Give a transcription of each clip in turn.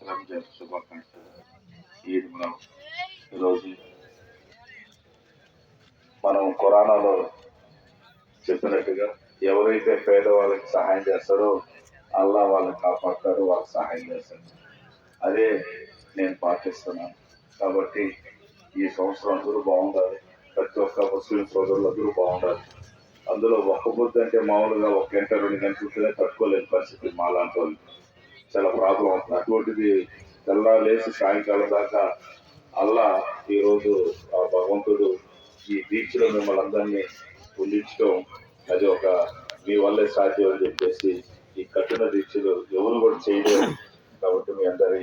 రంజాన్ శుభాకాంక్షలు. ఈద్ మిలాద్. ఈరోజు మనం ఖురాన్లో చెప్పినట్టుగా ఎవరైతే పేదవాళ్ళకి సహాయం చేస్తారో అల్లా వాళ్ళని కాపాడతారు, వాళ్ళకి సహాయం చేస్తారు. అదే నేను పాటిస్తున్నాను. కాబట్టి ఈ సంవత్సరం అందరూ బాగుండాలి, ప్రతి ఒక్క ముస్లిం సోదరులు అందరూ బాగుండాలి. అందులో ఒక్క బుద్ధి అంటే మామూలుగా 1 గంట 2 గంటలతోనే తట్టుకోలేని పరిస్థితి మా లాంటి వాళ్ళు, చాలా ప్రాబ్లం అవుతుంది. అటువంటిది తెల్లాలేసి సాయంకాలం దాకా అల్లా ఈరోజు ఆ భగవంతుడు ఈ బీచ్లో మిమ్మల్ని అందరినీ ఉండించడం అది ఒక మీ వల్లే సాధ్యం అని చెప్పేసి ఈ కఠిన దీక్షలు ఎవరు కూడా చేయలేరు. కాబట్టి మీ అందరి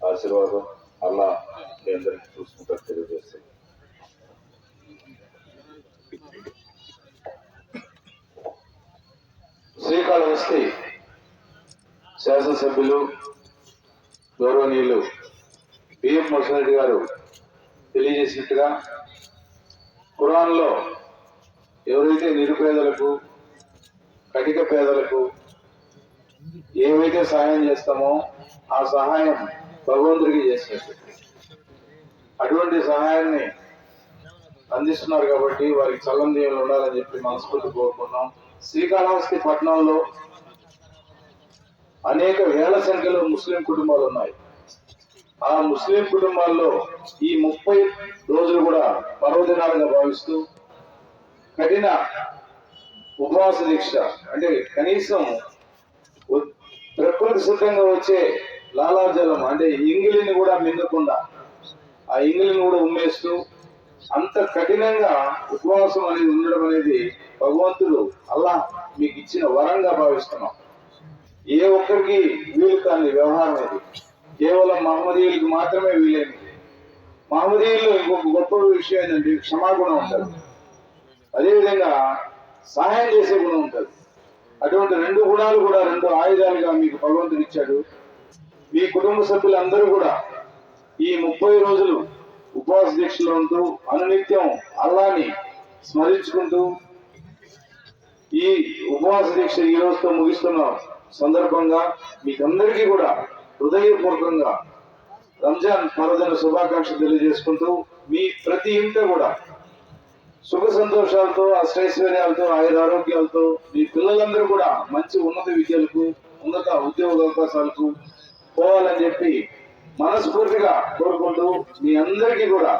ఆశీర్వాదం అల్లా మీ అందరికీ చూసుకుంటారు తెలియజేస్తుంది. శ్రీకాళహస్తి శాసనసభ్యులు గౌరవనీయులు బిఎం మోహన్ గారు తెలియజేసినట్టుగా ఖురాన్లో ఎవరైతే నిరుపేదలకు, కటిక పేదలకు ఏవైతే సహాయం చేస్తామో ఆ సహాయం భగవంతుడికి చేసినట్టు అటువంటి సహాయాన్ని అందిస్తున్నారు. కాబట్టి వారికి చల్లని దీవెనలు ఉండాలని చెప్పి మనస్ఫూర్తి కోరుకున్నాం. శ్రీకాళహస్తి పట్టణంలో అనేక వేల సంఖ్యలో ముస్లిం కుటుంబాలు ఉన్నాయి. ఆ ముస్లిం కుటుంబాల్లో ఈ 30 రోజులు కూడా పర్వదినాలుగా భావిస్తూ కఠిన ఉపవాస దీక్ష, అంటే కనీసం ప్రకృతి సిద్ధంగా వచ్చే లాలాజలం అంటే ఇంగిలిని కూడా మింగకుండా ఆ ఇంగిలిని కూడా ఉమ్మేస్తూ అంత కఠినంగా ఉపవాసం అనేది ఉండడం అనేది భగవంతుడు అల్లా మీకు ఇచ్చిన వరంగా భావిస్తున్నాం. ఏ ఒక్కరికి వీలు కాని వ్యవహారం అది, కేవలం మహమ్మదీయులకు మాత్రమే వీలైనది. మహమ్మదీయులు ఇంకొక గొప్ప విషయం ఏంటంటే క్షమాగుణం ఉంటుంది, అదేవిధంగా సహాయం చేసే గుణం ఉంటుంది. అటువంటి 2 గుణాలు కూడా 2 ఆయుధాలుగా మీకు భగవంతుడు ఇచ్చాడు. మీ కుటుంబ సభ్యులందరూ కూడా ఈ 30 రోజులు ఉపవాస దీక్షలో ఉంటూ అనునిత్యం అల్లాని స్మరించుకుంటూ ఈ ఉపవాస దీక్ష ఈ రోజుతో ముగిస్తున్న సందర్భంగా మీకందరికీ కూడా హృదయపూర్వకంగా రంజాన్ పర్వదిన శుభాకాంక్షలు తెలియజేసుకుంటూ మీ ప్రతి ఇంట కూడా సుఖ సంతోషాలతో, అష్టైశ్వర్యాలతో, ఆయురారోగ్యాలతో మీ పిల్లలందరూ కూడా మంచి ఉన్నత విద్యలకు, ఉన్నత ఉద్యోగ అవకాశాలకు పోవాలని చెప్పి మనస్ఫూర్తిగా కోరుకుంటూ మీ అందరికీ కూడా